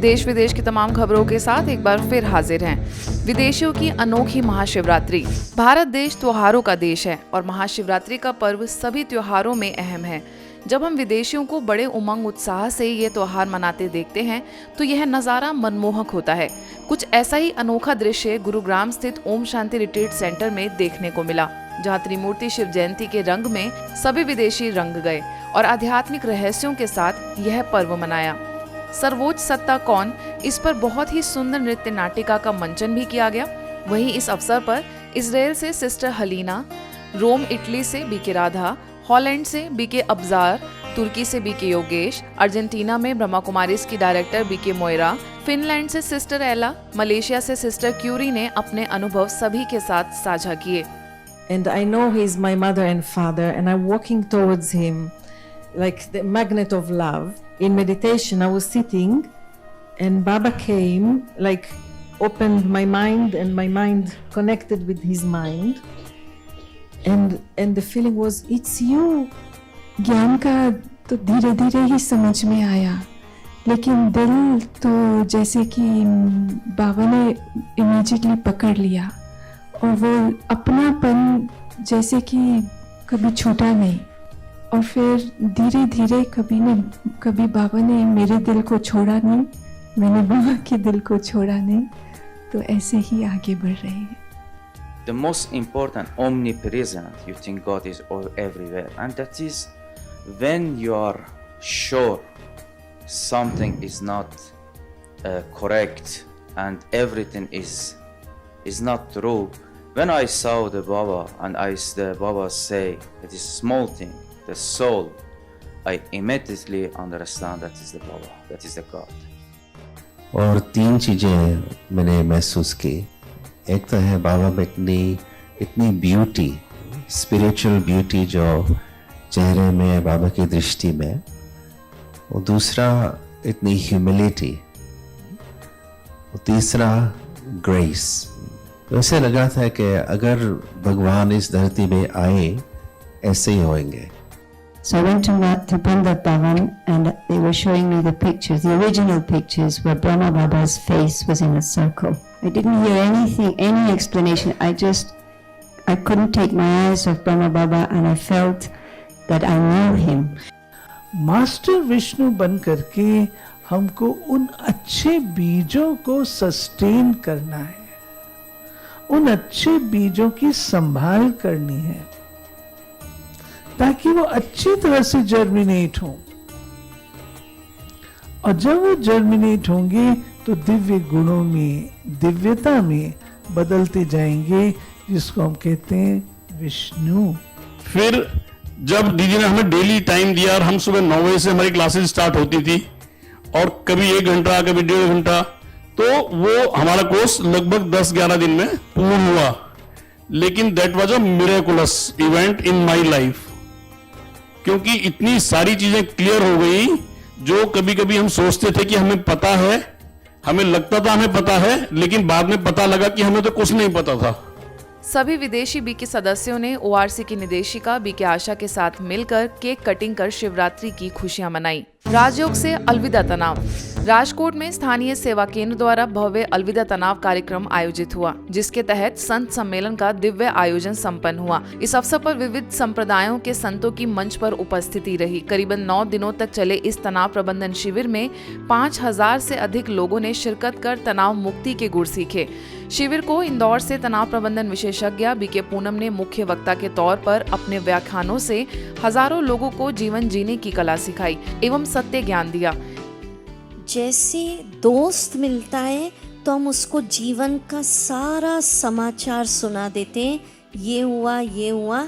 देश विदेश की तमाम खबरों के साथ एक बार फिर हाजिर हैं। विदेशियों की अनोखी महाशिवरात्रि। भारत देश त्योहारों का देश है और महाशिवरात्रि का पर्व सभी त्योहारों में अहम है। जब हम विदेशियों को बड़े उमंग उत्साह से ये त्योहार मनाते देखते हैं तो यह नज़ारा मनमोहक होता है। कुछ ऐसा ही अनोखा दृश्य गुरुग्राम स्थित ओम शांति रिट्रीट सेंटर में देखने को मिला, जहाँ त्रिमूर्ति शिव जयंती के रंग में सभी विदेशी रंग गए और आध्यात्मिक रहस्यों के साथ यह पर्व मनाया। सर्वोच्च सत्ता कौन, इस पर बहुत ही सुंदर नृत्य नाटिका का मंचन भी किया गया। वहीं इस अवसर पर इजराइल से सिस्टर हलीना, रोम इटली से बीके राधा, हॉलैंड से बीके अब्जार, तुर्की से बीके योगेश, अर्जेंटीना में ब्रह्मा कुमारीज की डायरेक्टर बीके मोयरा, फिनलैंड से सिस्टर एला, मलेशिया से सिस्टर क्यूरी ने अपने अनुभव सभी के साथ साझा किए। And I know he is my mother and father, and I'm walking towards him like the magnet of love. In meditation, I was sitting, and Baba came, like opened my mind, and my mind connected with his mind, and the feeling was, it's you. ज्ञान का तो धीरे धीरे ही समझ में आया, लेकिन दिल तो जैसे कि बाबा ने इमीडिएटली पकड़ लिया और वो अपनापन जैसे कि कभी छूटा नहीं। और फिर धीरे धीरे कभी बाबा ने मेरे दिल को छोड़ा नहीं, मैंने बाबा के दिल को छोड़ा नहीं, तो ऐसे ही आगे बढ़ रहे हैं। The most important, omnipresent, you think God is all everywhere, and that is when you are sure something is not correct and everything is not true. When I saw the Baba and the Baba say it is a small thing, the soul, I immediately understand that is the Baba, that is the God. और तीन चीज़ें मैंने महसूस की। एक तो है बाबा में इतनी ब्यूटी, स्पिरिचुअल ब्यूटी जो चेहरे में बाबा की दृष्टि में, और दूसरा इतनी ह्यूमिलिटी, और तीसरा ग्रेस। तो ऐसे लगा था कि अगर भगवान इस धरती में आए ऐसे ही होंगे। So I went to Vrindavan and they were showing me the pictures, the original pictures where Brahma Baba's face was in a circle. I didn't hear anything, any explanation. I couldn't take my eyes off Brahma Baba and I felt that I knew him. Master Vishnu बन करके हमको उन अच्छे बीजों को sustain करना है, उन अच्छे बीजों की संभाल करनी है ताकि वो अच्छी तरह से जर्मिनेट हो, और जब वो जर्मिनेट होंगे तो दिव्य गुणों में, दिव्यता में बदलते जाएंगे, जिसको हम कहते हैं विष्णु। फिर जब दीदी ने हमें डेली टाइम दिया और हम सुबह 9 बजे से हमारी क्लासेस स्टार्ट होती थी और कभी 1 घंटा कभी 1.5 घंटा, तो वो हमारा कोर्स लगभग 10-11 दिन में पूर्ण हुआ। लेकिन that was a miraculous event in my life, क्योंकि इतनी सारी चीजें क्लियर हो गई जो कभी कभी हम सोचते थे कि हमें पता है, हमें लगता था हमें पता है, लेकिन बाद में पता लगा कि हमें तो कुछ नहीं पता था। सभी विदेशी बीके सदस्यों ने ओआरसी की निदेशिका बीके आशा के साथ मिलकर केक कटिंग कर शिवरात्रि की खुशियां मनाई। राजयोग से अलविदा तनाव। राजकोट में स्थानीय सेवा केंद्र द्वारा भव्य अलविदा तनाव कार्यक्रम आयोजित हुआ, जिसके तहत संत सम्मेलन का दिव्य आयोजन संपन्न हुआ। इस अवसर पर विविध संप्रदायों के संतों की मंच पर उपस्थिति रही। करीबन 9 दिनों तक चले इस तनाव प्रबंधन शिविर में 5000 से अधिक लोगों ने शिरकत कर तनाव मुक्ति के गुर सीखे। शिविर को इंदौर से तनाव प्रबंधन विशेषज्ञ बीके पूनम ने मुख्य वक्ता के तौर पर अपने व्याख्यानों से हजारों लोगों को जीवन जीने की कला सिखाई एवं सत्य ज्ञान दिया। जैसे दोस्त मिलता है तो हम उसको जीवन का सारा समाचार सुना देते हैं, ये हुआ ये हुआ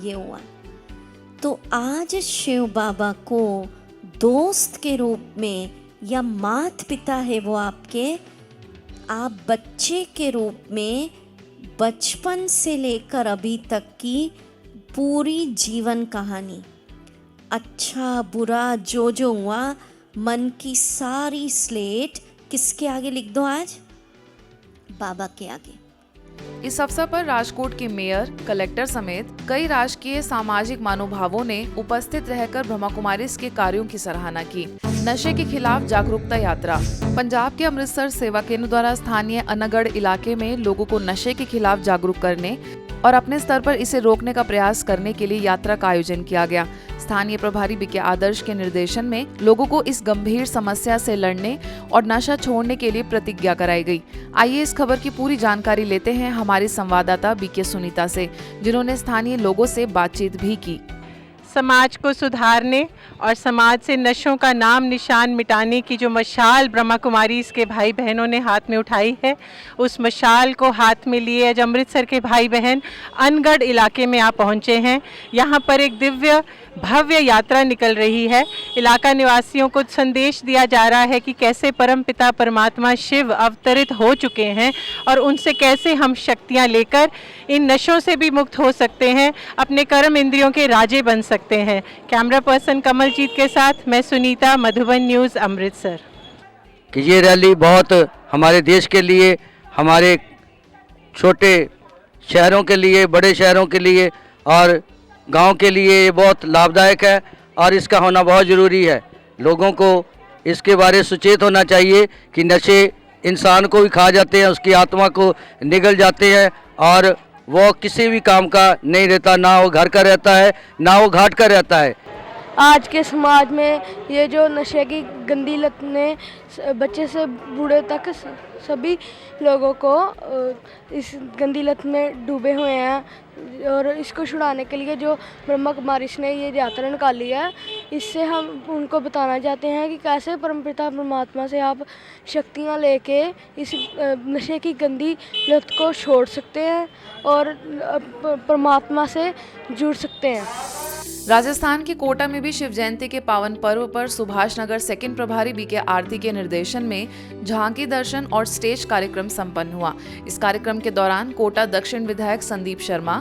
ये हुआ। तो आज शिव बाबा को दोस्त के रूप में या माता पिता है वो आपके, आप बच्चे के रूप में बचपन से लेकर अभी तक की पूरी जीवन कहानी, अच्छा बुरा जो हुआ, मन की सारी स्लेट किसके आगे लिख दो आज? बाबा के आगे। इस अवसर पर राजकोट के मेयर, कलेक्टर समेत कई राजकीय सामाजिक महानुभावों ने उपस्थित रहकर ब्रह्मा कुमारीज के कार्यों की सराहना की। नशे के खिलाफ जागरूकता यात्रा। पंजाब के अमृतसर सेवा केंद्र द्वारा स्थानीय अनागढ़ इलाके में लोगों को नशे के खिलाफ जागरूक करने और अपने स्तर पर इसे रोकने का प्रयास करने के लिए यात्रा का आयोजन किया गया। स्थानीय प्रभारी बीके आदर्श के निर्देशन में लोगों को इस गंभीर समस्या से लड़ने और नशा छोड़ने के लिए प्रतिज्ञा कराई गई। आइए इस खबर की पूरी जानकारी लेते हैं हमारी संवाददाता बीके सुनीता से, जिन्होंने स्थानीय लोगों से बातचीत भी की। समाज को सुधारने और समाज से नशों का नाम निशान मिटाने की जो मशाल ब्रह्मा कुमारी इसके भाई बहनों ने हाथ में उठाई है, उस मशाल को हाथ में लिए आज अमृतसर के भाई बहन अनगढ़ इलाके में आप पहुंचे हैं। यहां पर एक दिव्य भव्य यात्रा निकल रही है। इलाका निवासियों को संदेश दिया जा रहा है कि कैसे परमपिता परमात्मा शिव अवतरित हो चुके हैं और उनसे कैसे हम शक्तियां लेकर इन नशों से भी मुक्त हो सकते हैं, अपने कर्म इंद्रियों के राजे बन सकते हैं। कैमरा पर्सन कमलजीत के साथ मैं सुनीता, मधुबन न्यूज़, अमृतसर। कि ये रैली बहुत हमारे देश के लिए, हमारे छोटे शहरों के लिए, बड़े शहरों के लिए और गांव के लिए ये बहुत लाभदायक है और इसका होना बहुत ज़रूरी है। लोगों को इसके बारे सुचेत होना चाहिए कि नशे इंसान को भी खा जाते हैं, उसकी आत्मा को निगल जाते हैं और वो किसी भी काम का नहीं रहता, ना वो घर का रहता है ना वो घाट का रहता है। आज के समाज में ये जो नशे की गंदी लत ने बच्चे से बूढ़े तक सभी लोगों को इस गंदी लत में डूबे हुए हैं और इसको छुड़ाने के लिए जो ब्रह्मा कुमारी ने ये यात्रा निकाली है, इससे हम उनको बताना चाहते हैं कि कैसे परमपिता परमात्मा से आप शक्तियाँ लेके इस नशे की गंदी लत को छोड़ सकते हैं और परमात्मा से जुड़ सकते हैं। राजस्थान के कोटा में भी शिव जयंती के पावन पर्व पर सुभाष नगर सेकंड प्रभारी बीके आरती के निर्देशन में झांकी दर्शन और स्टेज कार्यक्रम संपन्न हुआ। इस कार्यक्रम के दौरान कोटा दक्षिण विधायक संदीप शर्मा,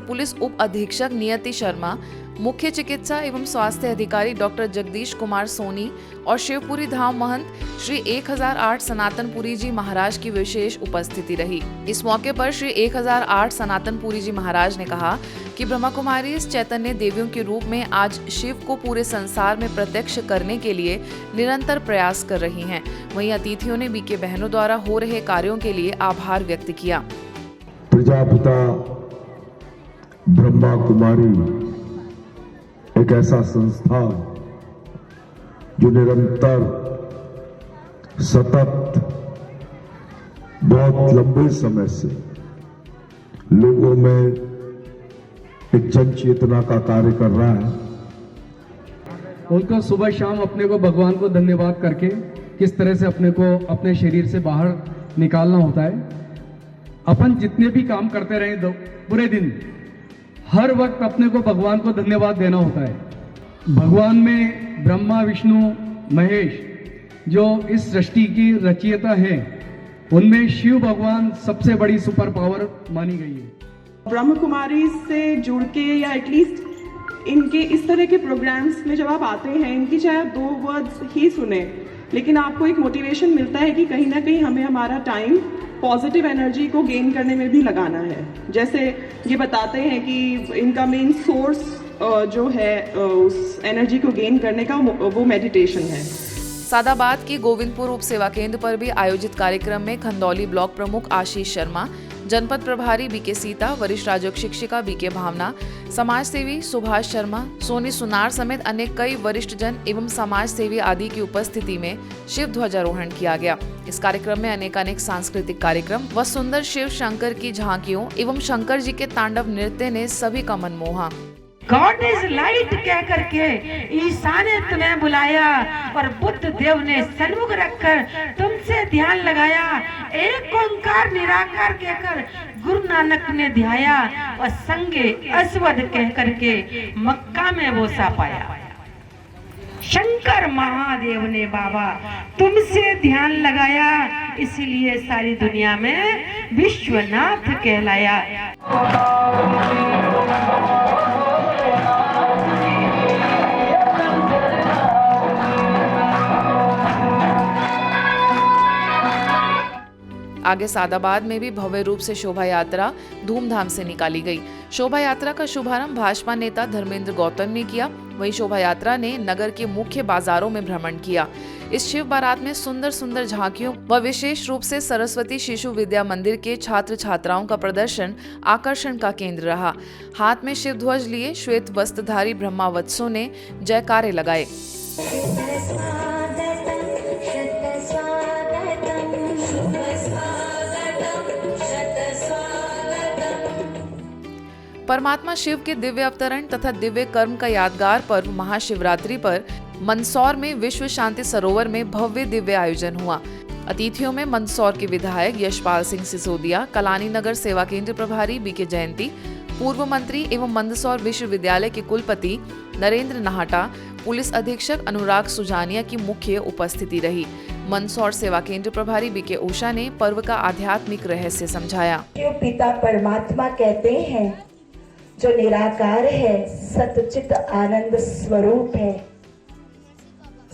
पुलिस उप अधीक्षक नियति शर्मा, मुख्य चिकित्सा एवं स्वास्थ्य अधिकारी डॉक्टर जगदीश कुमार सोनी और शिवपुरी धाम महंत श्री 1008 सनातनपुरी जी महाराज की विशेष उपस्थिति रही। इस मौके पर श्री 1008 सनातनपुरी जी महाराज ने कहा कि ब्रह्मा कुमारी इस चैतन्य देवियों के रूप में आज शिव को पूरे संसार में प्रत्यक्ष करने के लिए निरंतर प्रयास कर रही हैं। वहीं अतिथियों ने बीके बहनों द्वारा हो रहे कार्यों के लिए आभार व्यक्त किया। प्रजापिता ब्रह्मा कुमारी एक ऐसा संस्थान जो निरंतर सतत बहुत लंबे समय से लोगों में एक जन चेतना का कार्य कर रहा है। उनका सुबह शाम अपने को भगवान को धन्यवाद करके किस तरह से अपने को अपने शरीर से बाहर निकालना होता है। अपन जितने भी काम करते रहे पूरे दिन, हर वक्त अपने को भगवान को धन्यवाद देना होता है। भगवान में ब्रह्मा विष्णु महेश जो इस सृष्टि की रचयिता है, उनमें शिव भगवान सबसे बड़ी सुपर पावर मानी गई है। ब्रह्म कुमारी से जुड़ के या एटलीस्ट इनके इस तरह के प्रोग्राम्स में जब आप आते हैं, इनकी चाहे आप 2 वर्ड्स ही सुने, लेकिन आपको एक मोटिवेशन मिलता है कि कहीं ना कहीं हमें हमारा टाइम पॉजिटिव एनर्जी को गेन करने में भी लगाना है। जैसे ये बताते हैं कि इनका मेन सोर्स जो है उस एनर्जी को गेन करने का वो मेडिटेशन है। सादाबाद के गोविंदपुर उप सेवा केंद्र पर भी आयोजित कार्यक्रम में खंदौली ब्लॉक प्रमुख आशीष शर्मा, जनपद प्रभारी बीके सीता, वरिष्ठ राजयोग शिक्षिका बीके भावना, समाज सेवी सुभाष शर्मा, सोनी सुनार समेत अन्य कई वरिष्ठ जन एवं समाज सेवी आदि की उपस्थिति में शिव ध्वजारोहण किया गया। इस कार्यक्रम में अनेकानेक सांस्कृतिक कार्यक्रम व सुंदर शिव शंकर की झांकियों एवं शंकर जी के तांडव नृत्य ने सभी का मन मोहा। गॉड इज लाइट कह करके ईसा ने तुम्हें बुलाया और बुद्ध देव ने सन्मुख रखकर तुमसे ध्यान लगाया। एक ओंकार निराकार कहकर गुरु नानक ने ध्याया और संगे अस्वद कह करके मक्का में बोसा पाया। शंकर महादेव ने बाबा तुमसे ध्यान लगाया, इसीलिए सारी दुनिया में विश्वनाथ कहलाया। आगे सादाबाद में भी भव्य रूप से शोभा यात्रा धूमधाम से निकाली गई। शोभा यात्रा का शुभारंभ भाजपा नेता धर्मेंद्र गौतम ने किया। वहीं शोभा यात्रा ने नगर के मुख्य बाजारों में भ्रमण किया। इस शिव बारात में सुंदर सुंदर झांकियों व विशेष रूप से सरस्वती शिशु विद्या मंदिर के छात्र छात्राओं का प्रदर्शन आकर्षण का केंद्र रहा। हाथ में शिव ध्वज लिए श्वेत वस्त्रधारी ब्रह्मावत्सों ने जयकारे लगाए। परमात्मा शिव के दिव्य अवतरण तथा दिव्य कर्म का यादगार पर्व महाशिवरात्रि पर मंदसौर में विश्व शांति सरोवर में भव्य दिव्य आयोजन हुआ। अतिथियों में मंदसौर के विधायक यशपाल सिंह सिसोदिया, कलानी नगर सेवा केंद्र प्रभारी बीके जयंती, पूर्व मंत्री एवं मंदसौर विश्वविद्यालय के कुलपति नरेंद्र नाहटा, पुलिस अधीक्षक अनुराग सुजानिया की मुख्य उपस्थिति रही। मंदसौर सेवा केंद्र प्रभारी बीके उषा ने पर्व का आध्यात्मिक रहस्य समझाया। पिता परमात्मा कहते हैं, जो निराकार है, सतचित आनंद स्वरूप है,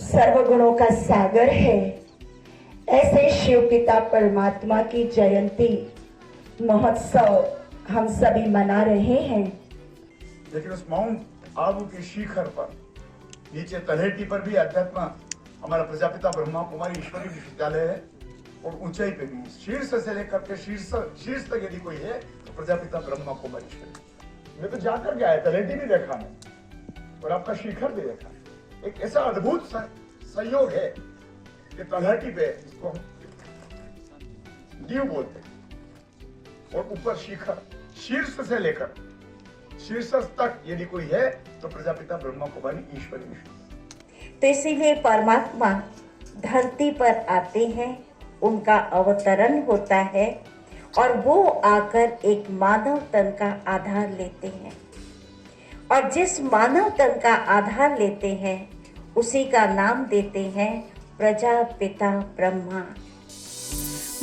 सर्वगुणों का सागर है। ऐसे शिव पिता परमात्मा की जयंती महोत्सव हम सभी मना रहे हैं। लेकिन उस माउंट आबू के शिखर पर नीचे तलहटी पर भी अध्यात्म हमारा प्रजापिता ब्रह्मा कुमारी ईश्वरी विश्वविद्यालय है, और ऊंचाई पे भी शीर्ष से लेकर के शीर्ष तक यदि कोई है तो प्रजापिता ब्रह्मा कुमारी ईश्वरी। मैं तो जाकर गया है, तलहटी भी देखा मैं और आपका शिखर भी देखा। एक ऐसा अद्भुत संयोग है कि तलहटी पे इसको हम दीव बोलते हैं, और ऊपर शिखर, शीर्ष से लेकर शीर्ष तक यदि कोई है तो प्रजापिता ब्रह्मा कुमारी ईश्वरी। तो इसीलिए परमात्मा धरती पर आते हैं, उनका अवतरण होता है और वो आकर एक मानव तन का आधार लेते हैं, और जिस मानव तन का आधार लेते हैं उसी का नाम देते हैं प्रजापिता ब्रह्मा।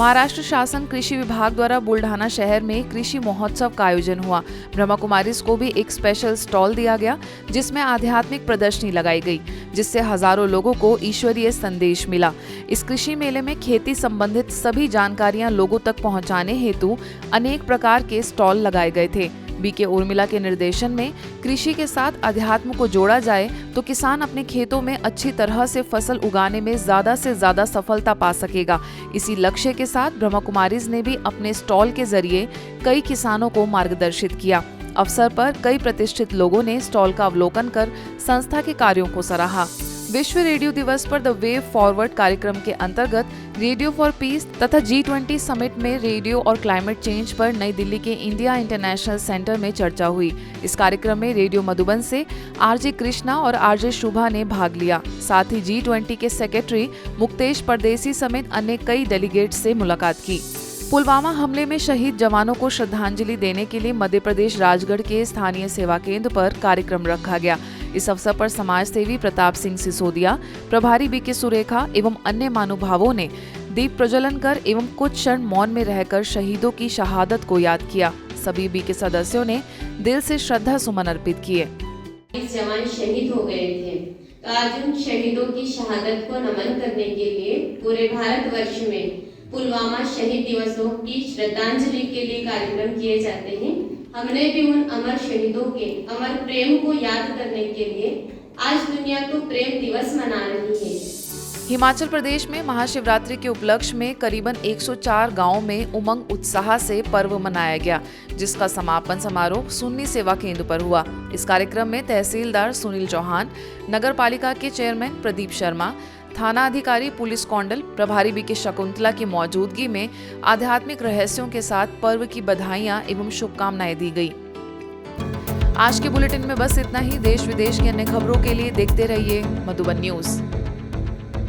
महाराष्ट्र शासन कृषि विभाग द्वारा बुल्ढाना शहर में कृषि महोत्सव का आयोजन हुआ। ब्रह्मा कुमारीज को भी एक स्पेशल स्टॉल दिया गया, जिसमें आध्यात्मिक प्रदर्शनी लगाई गई, जिससे हजारों लोगों को ईश्वरीय संदेश मिला। इस कृषि मेले में खेती संबंधित सभी जानकारियां लोगों तक पहुंचाने हेतु अनेक प्रकार के स्टॉल लगाए गए थे। बीके उर्मिला के निर्देशन में कृषि के साथ अध्यात्म को जोड़ा जाए तो किसान अपने खेतों में अच्छी तरह से फसल उगाने में ज्यादा से ज्यादा सफलता पा सकेगा। इसी लक्ष्य के साथ ब्रह्मा कुमारीज ने भी अपने स्टॉल के जरिए कई किसानों को मार्गदर्शित किया। अवसर पर कई प्रतिष्ठित लोगों ने स्टॉल का अवलोकन कर संस्था के कार्यों को सराहा। विश्व रेडियो दिवस पर द वे फॉरवर्ड कार्यक्रम के अंतर्गत रेडियो फॉर पीस तथा G20 समिट में रेडियो और क्लाइमेट चेंज पर नई दिल्ली के इंडिया इंटरनेशनल सेंटर में चर्चा हुई। इस कार्यक्रम में रेडियो मधुबन से आरजे कृष्णा और आरजे शुभा ने भाग लिया। साथ ही G20 के सेक्रेटरी मुक्तेश परदेसी समेत अन्य कई डेलीगेट्स से मुलाकात की। पुलवामा हमले में शहीद जवानों को श्रद्धांजलि देने के लिए मध्य प्रदेश राजगढ़ के स्थानीय सेवा केंद्र पर कार्यक्रम रखा गया। इस अवसर पर समाज सेवी प्रताप सिंह सिसोदिया, प्रभारी बीके सुरेखा एवं अन्य महानुभावों ने दीप प्रज्वलन कर एवं कुछ क्षण मौन में रहकर शहीदों की शहादत को याद किया। सभी बीके सदस्यों ने दिल से श्रद्धा सुमन अर्पित किए। जवान शहीद हो गए थे, तो आज उन शहीदों की शहादत को नमन करने के लिए पूरे भारतवर्ष में पुलवामा शहीद दिवसों की श्रद्धांजलि के लिए कार्यक्रम किए जाते हैं। हमने भी उन अमर शहीदों के अमर प्रेम को याद करने के लिए आज दुनिया तो प्रेम दिवस मना रही है। हिमाचल प्रदेश में महाशिवरात्रि के उपलक्ष्य में करीबन 104 गांवों में उमंग उत्साह से पर्व मनाया गया, जिसका समापन समारोह सुन्नी सेवा केंद्र पर हुआ। इस कार्यक्रम में तहसीलदार सुनील चौहान, नगर पालिका के चेयरमैन प्रदीप शर्मा, थाना अधिकारी पुलिस कौंडल, प्रभारी बीके शकुंतला की मौजूदगी में आध्यात्मिक रहस्यों के साथ पर्व की बधाइयां एवं शुभकामनाएं दी गई। आज के बुलेटिन में बस इतना ही। देश विदेश की अन्य खबरों के लिए देखते रहिए मधुबन न्यूज।